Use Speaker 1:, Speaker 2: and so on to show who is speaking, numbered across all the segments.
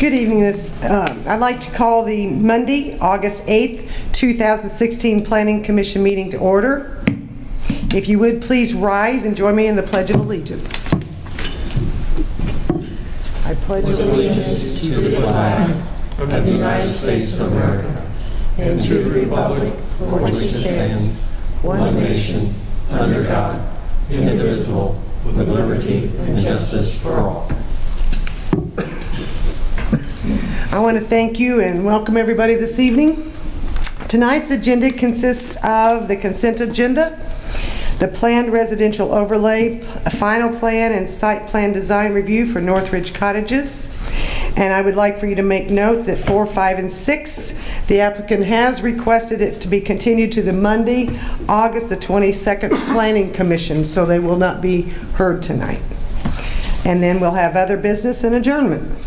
Speaker 1: Good evening. I'd like to call the Monday, August 8th, 2016 Planning Commission meeting to order. If you would please rise and join me in the Pledge of Allegiance. I pledge allegiance
Speaker 2: to the flag of the United States of America and to the republic for which it stands, one nation, under God, indivisible, with liberty and justice for all.
Speaker 1: I want to thank you and welcome everybody this evening. Tonight's agenda consists of the consent agenda, the planned residential overlay, a final plan and site plan design review for Northridge Cottages. And I would like for you to make note that 4, 5, and 6, the applicant has requested it to be continued to the Monday, August the 22nd Planning Commission, so they will not be heard tonight. And then we'll have other business and adjournment.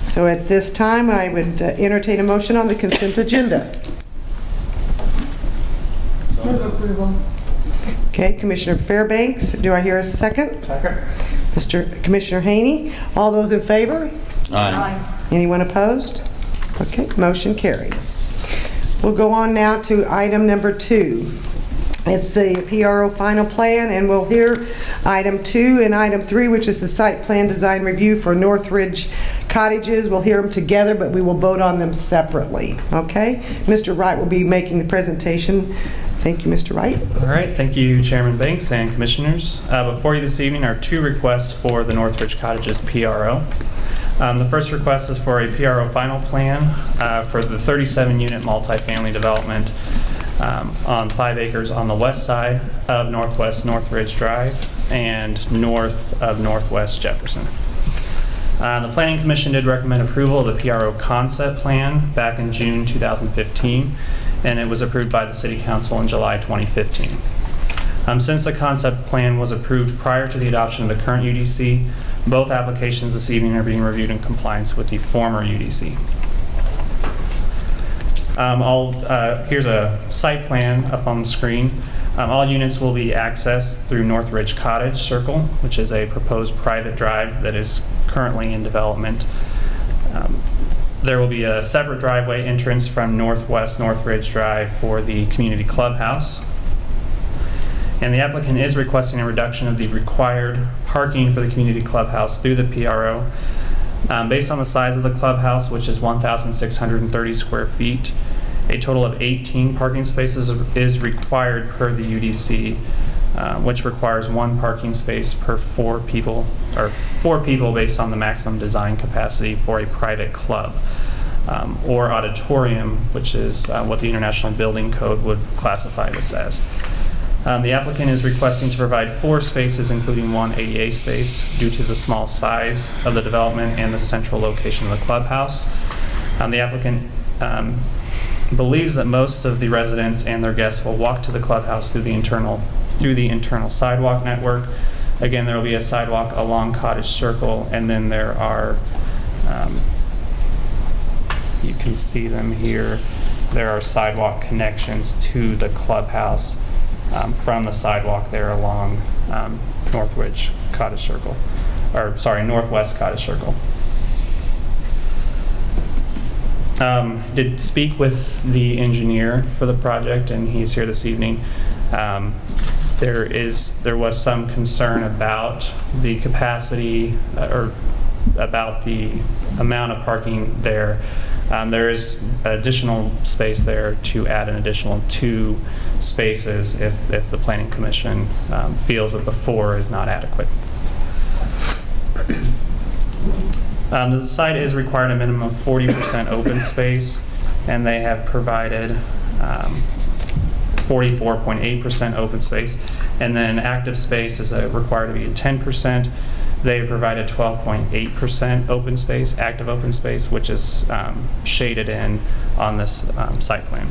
Speaker 1: So at this time, I would entertain a motion on the consent agenda.
Speaker 3: Move approval.
Speaker 1: Okay, Commissioner Fairbanks, do I hear a second?
Speaker 3: Second.
Speaker 1: Commissioner Haney, all those in favor?
Speaker 3: Aye.
Speaker 1: Anyone opposed? Okay, motion carried. We'll go on now to item number 2. It's the PRO final plan, and we'll hear item 2 and item 3, which is the site plan design review for Northridge Cottages. We'll hear them together, but we will vote on them separately. Okay? Mr. Wright will be making the presentation. Thank you, Mr. Wright.
Speaker 4: All right, thank you, Chairman Banks and Commissioners. Before you this evening are 2 requests for the Northridge Cottages PRO. The first request is for a PRO final plan for the 37-unit multifamily development on 5 acres on the west side of Northwest Northridge Drive and north of Northwest Jefferson. The Planning Commission did recommend approval of the PRO concept plan back in June 2015, and it was approved by the City Council in July 2015. Since the concept plan was approved prior to the adoption of the current UDC, both applications this evening are being reviewed in compliance with the former UDC. Here's a site plan up on the screen. All units will be accessed through Northridge Cottage Circle, which is a proposed private drive that is currently in development. There will be a separate driveway entrance from Northwest Northridge Drive for the community clubhouse. And the applicant is requesting a reduction of the required parking for the community clubhouse through the PRO. Based on the size of the clubhouse, which is 1,630 square feet, a total of 18 parking spaces is required per the UDC, which requires 1 parking space per 4 people, or 4 people based on the maximum design capacity for a private club or auditorium, which is what the International Building Code would classify this as. The applicant is requesting to provide 4 spaces, including 1 ADA space, due to the small size of the development and the central location of the clubhouse. The applicant believes that most of the residents and their guests will walk to the clubhouse through the internal sidewalk network. Again, there will be a sidewalk along Cottage Circle, and then there are, you can see them here, there are sidewalk connections to the clubhouse from the sidewalk there along Northwest Cottage Circle. Did speak with the engineer for the project, and he's here this evening. There was some concern about the capacity or about the amount of parking there. There is additional space there to add an additional 2 spaces if the Planning Commission feels that the 4 is not adequate. The site is required a minimum of 40% open space, and they have provided 44.8% open space, and then active space is required to be at 10%. They provided 12.8% open space, active open space, which is shaded in on this site plan.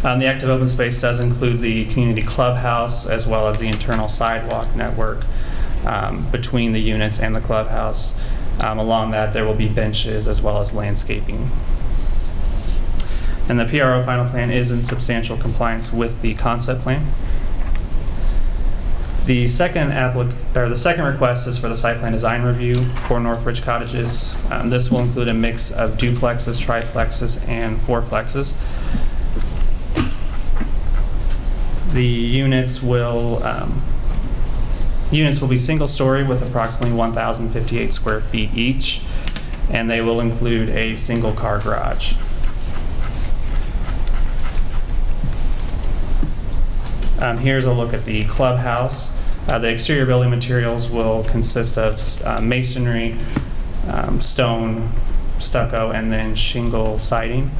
Speaker 4: The active open space does include the community clubhouse as well as the internal sidewalk network between the units and the clubhouse. Along that, there will be benches as well as landscaping. And the PRO final plan is in substantial compliance with the concept plan. The second request is for the site plan design review for Northridge Cottages. This will include a mix of duplexes, triplexes, and fourplexes. The units will be single-story with approximately 1,058 square feet each, and they will include a single-car garage. Here's a look at the clubhouse. The exterior building materials will consist of masonry, stone, stucco, and then shingle siding.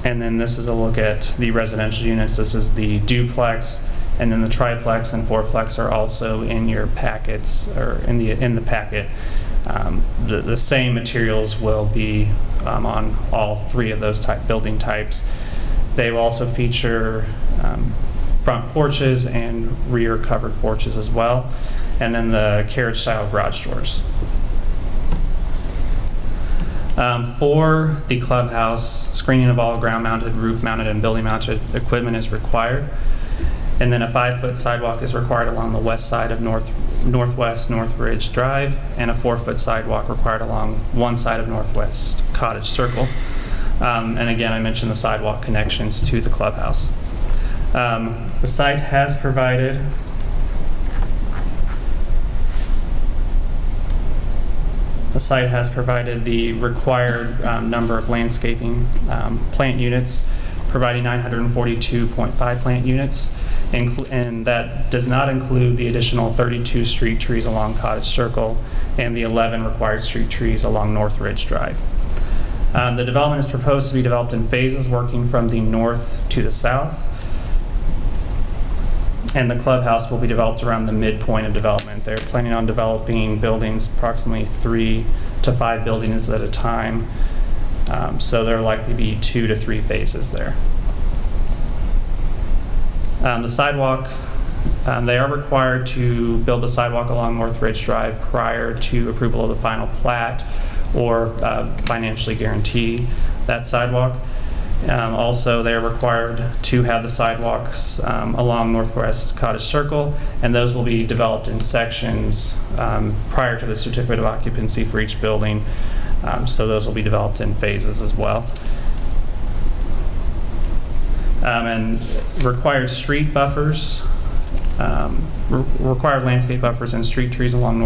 Speaker 4: And then this is a look at the residential units. This is the duplex, and then the triplex and fourplex are also in your packets, or in the packet. The same materials will be on all three of those building types. They will also feature front porches and rear covered porches as well, and then the carriage style garage doors. For the clubhouse, screening of all ground mounted, roof mounted, and building mounted equipment is required. And then a 5-foot sidewalk is required along the west side of Northwest Northridge Drive, and a 4-foot sidewalk required along one side of Northwest Cottage Circle. And again, I mentioned the sidewalk connections to the clubhouse. The site has provided the required number of landscaping plant units, providing 942.5 plant units, and that does not include the additional 32 street trees along Cottage Circle and the 11 required street trees along Northridge Drive. The development is proposed to be developed in phases, working from the north to the south. And the clubhouse will be developed around the midpoint of development. They're planning on developing buildings, approximately 3 to 5 buildings at a time. So there will likely be 2 to 3 phases there. The sidewalk, they are required to build a sidewalk along Northridge Drive prior to approval of the final plat, or financially guarantee that sidewalk. Also, they are required to have the sidewalks along Northwest Cottage Circle, and those will be developed in sections prior to the certificate of occupancy for each building. So those will be developed in phases as well. And required street buffers, required landscape buffers and street trees along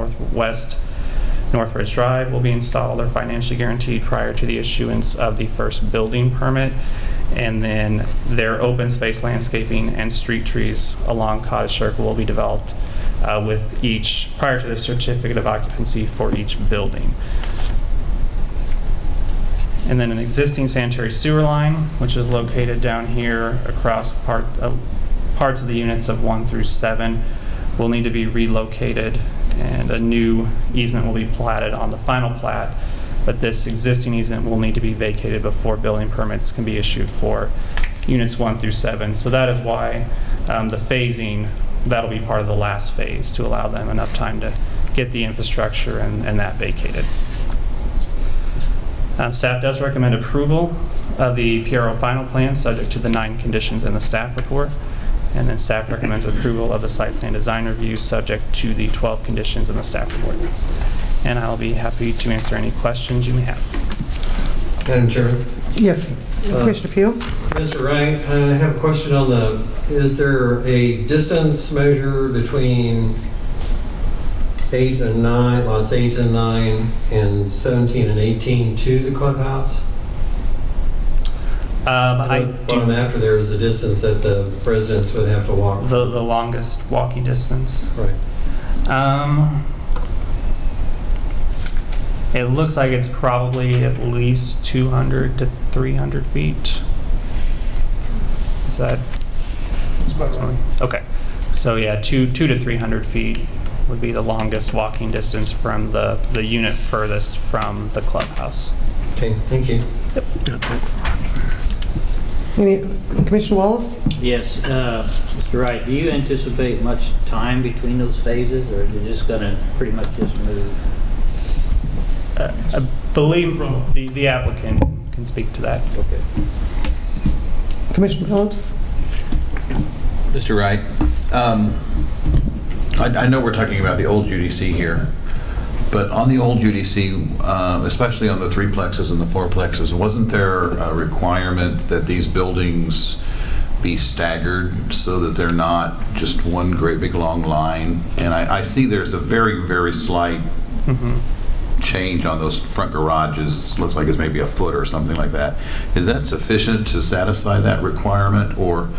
Speaker 4: Northridge Drive will be installed or financially guaranteed prior to the issuance of the first building permit. And then their open space landscaping and street trees along Cottage Circle will be developed with each, prior to the certificate of occupancy for each building. And then an existing sanitary sewer line, which is located down here across parts of the units of 1 through 7, will need to be relocated, and a new easement will be platted on the final plat, but this existing easement will need to be vacated before building permits can be issued for units 1 through 7. So that is why the phasing, that'll be part of the last phase to allow them enough time to get the infrastructure and that vacated. Staff does recommend approval of the PRO final plan subject to the 9 conditions in the staff report. And then staff recommends approval of the site plan design review subject to the 12 conditions in the staff report. And I'll be happy to answer any questions you may have.
Speaker 2: Madam Chairman?
Speaker 1: Yes, Commissioner Peil?
Speaker 2: Mr. Wright, I have a question on is there a distance measure between 8 and 9, lots 8 and 9, and 17 and 18 to the clubhouse? Bottom after there is a distance that the residents would have to walk.
Speaker 4: The longest walking distance.
Speaker 2: Right.
Speaker 4: It looks like it's probably at least 200 to 300 feet. Is that?
Speaker 5: That's about right.
Speaker 4: Okay. So yeah, 2 to 300 feet would be the longest walking distance from the unit furthest from the clubhouse.
Speaker 2: Okay, thank you.
Speaker 1: Commissioner Wallace?
Speaker 6: Yes, Mr. Wright, do you anticipate much time between those phases, or are you just going to pretty much just move?
Speaker 4: I believe the applicant can speak to that.
Speaker 6: Okay.
Speaker 1: Commissioner Billups?
Speaker 7: Mr. Wright, I know we're talking about the old UDC here, but on the old UDC, especially on the threeplexes and the fourplexes, wasn't there a requirement that these buildings be staggered so that they're not just one great big long line? And I see there's a very, very slight change on those front garages. Looks like it's maybe a foot or something like that. Is that sufficient to satisfy that requirement, or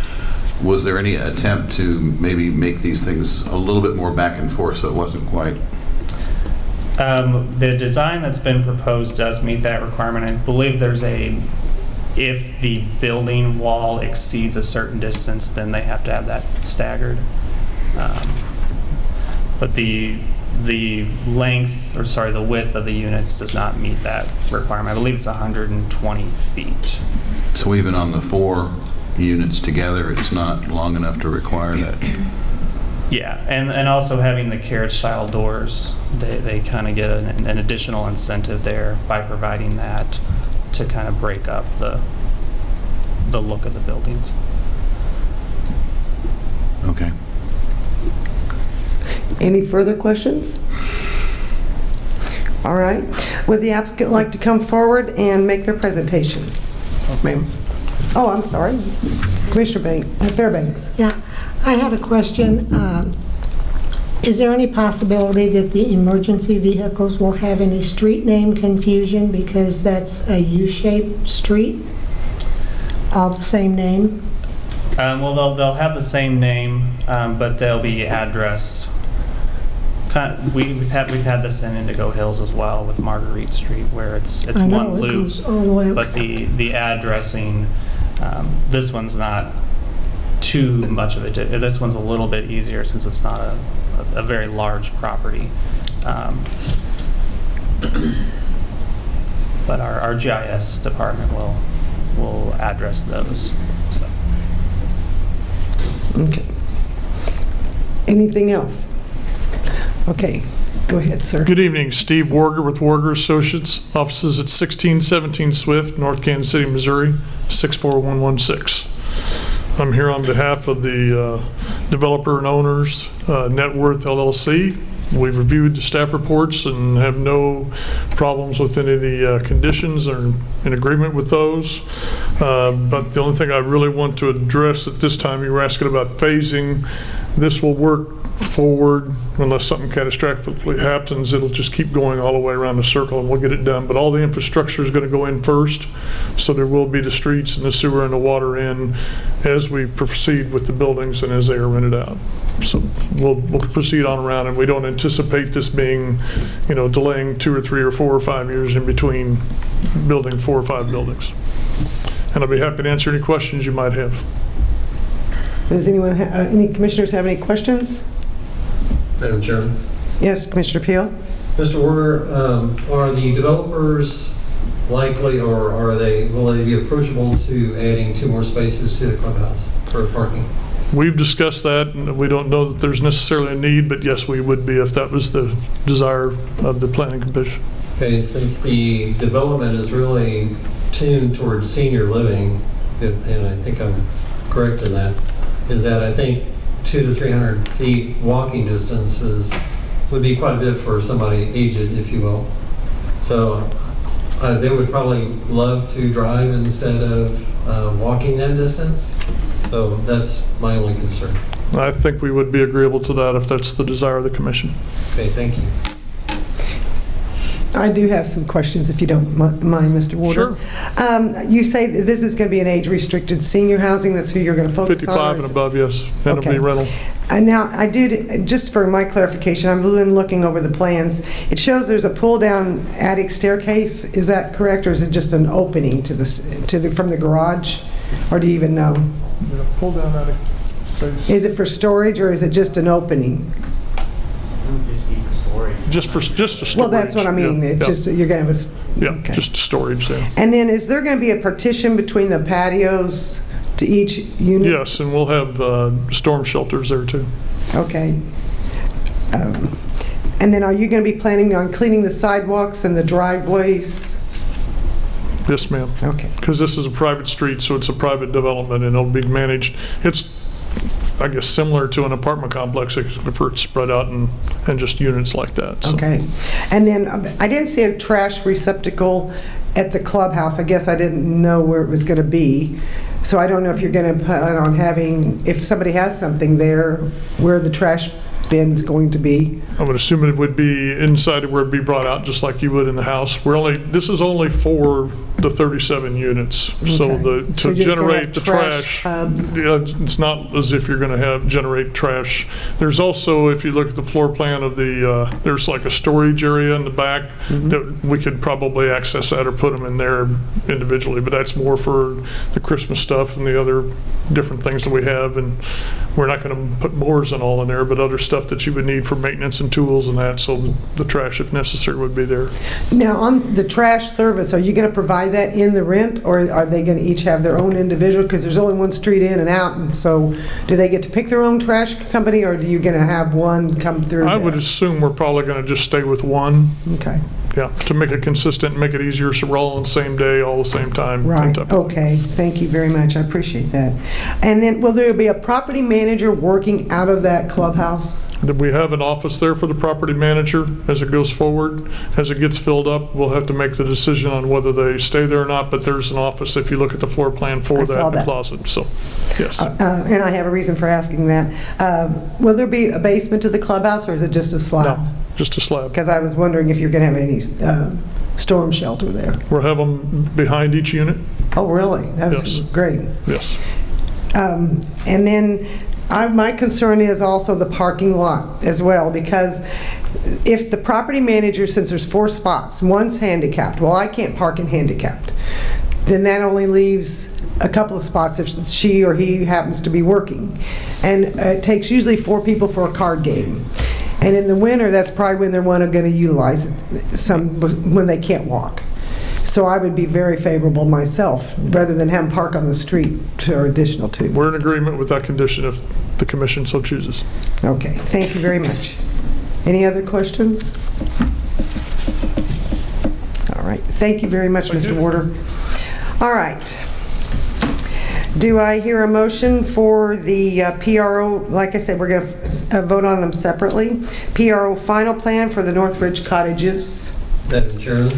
Speaker 7: was there any attempt to maybe make these things a little bit more back and forth so it wasn't quite?
Speaker 4: The design that's been proposed does meet that requirement. I believe there's if the building wall exceeds a certain distance, then they have to have that staggered. But the width of the units does not meet that requirement. I believe it's 120 feet.
Speaker 7: So even on the 4 units together, it's not long enough to require that?
Speaker 4: Yeah, and also having the carriage style doors, they kind of get an additional incentive there by providing that to kind of break up the look of the buildings.
Speaker 7: Okay.
Speaker 1: Any further questions? All right. Would the applicant like to come forward and make their presentation?
Speaker 3: Ma'am.
Speaker 1: Oh, I'm sorry. Commissioner Fairbanks.
Speaker 8: Yeah, I have a question. Is there any possibility that the emergency vehicles will have any street name confusion because that's a U-shaped street, all the same name?
Speaker 4: Well, they'll have the same name, but they'll be addressed. We've had this in Indigo Hills as well with Marguerite Street, where it's
Speaker 8: I know,
Speaker 4: one
Speaker 8: it
Speaker 4: loop,
Speaker 8: goes all the way
Speaker 4: but the addressing, this one's not too much of it. This one's a little bit easier since it's not a very large property. But our GIS department will address those. So.
Speaker 1: Okay. Anything else? Okay, go ahead, sir.
Speaker 5: Good evening, Steve Warger with Warger Associates, offices at 1617 Swift, North Kansas City, Missouri, 64116. I'm here on behalf of the developer and owners, Net Worth LLC. We've reviewed the staff reports and have no problems with any of the conditions or in agreement with those. But the only thing I really want to address at this time, you were asking about phasing. This will work forward unless something catastrophically happens. It'll just keep going all the way around the circle and we'll get it done. But all the infrastructure is going to go in first. So there will be the streets and the sewer and the water in as we proceed with the buildings and as they are rented out. So we'll proceed on around, and we don't anticipate this being, delaying 2 or 3 or 4 or 5 years in between building 4 or 5 buildings. And I'll be happy to answer any questions you might have.
Speaker 1: Does anyone, any commissioners have any questions?
Speaker 2: Madam Chairman.
Speaker 1: Yes, Commissioner Peil.
Speaker 2: Mr. Warger, are the developers likely, or will they be approachable to adding 2 more spaces to the clubhouse for parking?
Speaker 5: We've discussed that, and we don't know that there's necessarily a need, but yes, we would be if that was the desire of the planning commission.
Speaker 2: Okay, since the development is really tuned towards senior living, and I think I'm correct in that, is that I think 200 to 300 feet walking distances would be quite a bit for somebody aged, if you will. So they would probably love to drive instead of walking that distance. So that's my only concern.
Speaker 5: I think we would be agreeable to that if that's the desire of the commission.
Speaker 2: Okay, thank you.
Speaker 1: I do have some questions, if you don't mind, Mr. Warder.
Speaker 5: Sure.
Speaker 1: You say that this is going to be an age-restricted senior housing. That's who you're going to focus on?
Speaker 5: 55 and above, yes. And it'll be rental.
Speaker 1: And now, I did, just for my clarification, I've been looking over the plans. It shows there's a pull-down attic staircase. Is that correct, or is it just an opening from the garage? Or do you even know?
Speaker 5: Pull down attic space.
Speaker 1: Is it for storage, or is it just an opening?
Speaker 5: Just a storage.
Speaker 1: Well, that's what I mean.
Speaker 5: Yeah,
Speaker 1: It's
Speaker 5: yeah.
Speaker 1: just, you're going to have
Speaker 5: Yeah, just storage there.
Speaker 1: And then, is there going to be a partition between the patios to each unit?
Speaker 5: Yes, and we'll have storm shelters there too.
Speaker 1: Okay. And then, are you going to be planning on cleaning the sidewalks and the driveways?
Speaker 5: Yes, ma'am.
Speaker 1: Okay.
Speaker 5: Because this is a private street, so it's a private development and it'll be managed. I guess, similar to an apartment complex, except for it's spread out and just units like that. So.
Speaker 1: Okay. And then I didn't see a trash receptacle at the clubhouse. I guess I didn't know where it was going to be. So I don't know if you're going to plan on having, if somebody has something there, where the trash bin's going to be.
Speaker 5: I would assume it would be inside where it'd be brought out, just like you would in the house. This is only for the 37 units. So
Speaker 1: Okay. So
Speaker 5: to
Speaker 1: you're just gonna
Speaker 5: generate
Speaker 1: have
Speaker 5: the
Speaker 1: trash
Speaker 5: trash,
Speaker 1: tubs?
Speaker 5: yeah, it's not as if you're going to generate trash. There's also, if you look at the floor plan of there's like a storage area in the back that we could probably access that or put them in there individually, but that's more for the Christmas stuff and the other different things that we have. And we're not going to put mowers and all in there, but other stuff that you would need for maintenance and tools and that, so the trash, if necessary, would be there.
Speaker 1: Now, on the trash service, are you going to provide that in the rent, or are they going to each have their own individual? Because there's only one street in and out, and so do they get to pick their own trash company, or are you going to have one come through
Speaker 5: I would
Speaker 1: there?
Speaker 5: assume we're probably going to just stay with one,
Speaker 1: Okay,
Speaker 5: yeah, to make it consistent, make it easier, so we're all on the same day, all the same time.
Speaker 1: right,
Speaker 5: type of-
Speaker 1: okay, thank you very much, I appreciate that. And then, will there be a property manager working out of that clubhouse?
Speaker 5: That we have an office there for the property manager as it goes forward. As it gets filled up, we'll have to make the decision on whether they stay there or not, but there's an office, if you look at the floor plan for
Speaker 1: I
Speaker 5: that,
Speaker 1: saw
Speaker 5: the
Speaker 1: that.
Speaker 5: closet, so, yes.
Speaker 1: And I have a reason for asking that. Will there be a basement to the clubhouse, or is it just a slab?
Speaker 5: No, just a slab.
Speaker 1: Because I was wondering if you're going to have any storm shelter there.
Speaker 5: We'll have them behind each unit,
Speaker 1: Oh, really? That was
Speaker 5: Yes.
Speaker 1: great.
Speaker 5: yes.
Speaker 1: And then my concern is also the parking lot as well, because if the property manager, since there's 4 spots, one's handicapped, well, I can't park in handicapped, then that only leaves a couple of spots if she or he happens to be working. And it takes usually 4 people for a card game. And in the winter, that's probably when they're going to utilize it, when they can't walk. So I would be very favorable myself, rather than have them park on the street for additional 2.
Speaker 5: We're in agreement with that condition if the commission so chooses.
Speaker 1: Okay, thank you very much. Any other questions? All right, thank you very much, Mr. Warder. All right. Do I hear a motion for the PRO? Like I said, we're going to vote on them separately. PRO final plan for the Northridge cottages.
Speaker 2: Madam Chairman,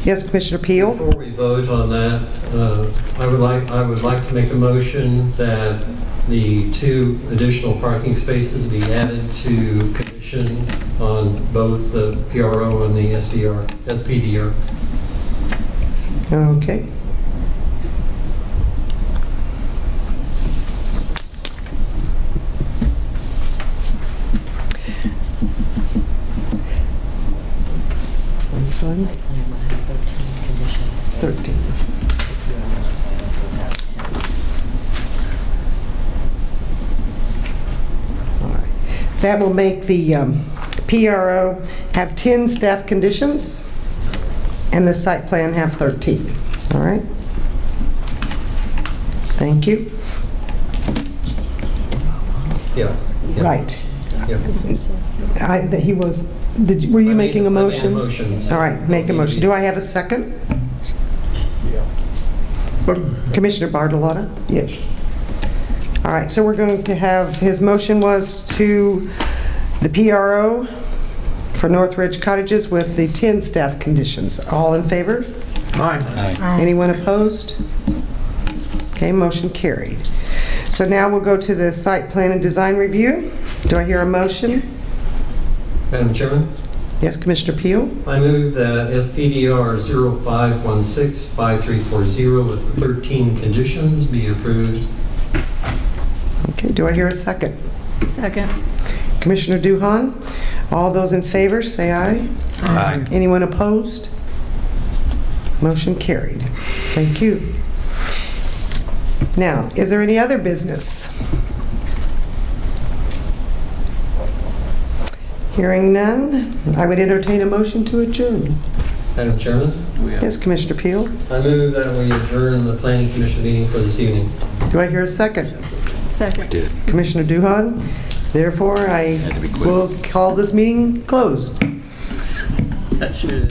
Speaker 1: Yes, Commissioner Peil?
Speaker 2: before we vote on that, I would like to make a motion that the 2 additional parking spaces be added to conditions on both the PRO and the SPDR.
Speaker 1: Okay. Fun. 13. All right. That will make the PRO have 10 staff conditions, and the site plan have 13. All right? Thank you.
Speaker 2: Yeah.
Speaker 1: Right.
Speaker 2: Yeah.
Speaker 1: That he was, were you making a motion?
Speaker 2: Motions.
Speaker 1: All right, make a motion. Do I have a second? Commissioner Bartolotta? Yes. All right, so we're going to have, his motion was to the PRO for Northridge Cottages with the 10 staff conditions. All in favor?
Speaker 7: Aye.
Speaker 1: Anyone opposed? Okay, motion carried. So now we'll go to the site plan and design review. Do I hear a motion?
Speaker 2: Madam Chairman,
Speaker 1: Yes, Commissioner Peil?
Speaker 2: I move that SPDR 05165340 with 13 conditions be approved.
Speaker 1: Okay, do I hear a second?
Speaker 3: Second.
Speaker 1: Commissioner Duhan? All those in favor, say aye.
Speaker 7: Aye.
Speaker 1: Anyone opposed? Motion carried. Thank you. Now, is there any other business? Hearing none, I would entertain a motion to adjourn.
Speaker 2: Madam Chairman,
Speaker 1: Yes, Commissioner Peil?
Speaker 2: I move that we adjourn the Planning Commission meeting for this evening.
Speaker 1: Do I hear a second?
Speaker 3: Second.
Speaker 1: Commissioner Duhan? Therefore, I will call this meeting closed.
Speaker 6: That's true.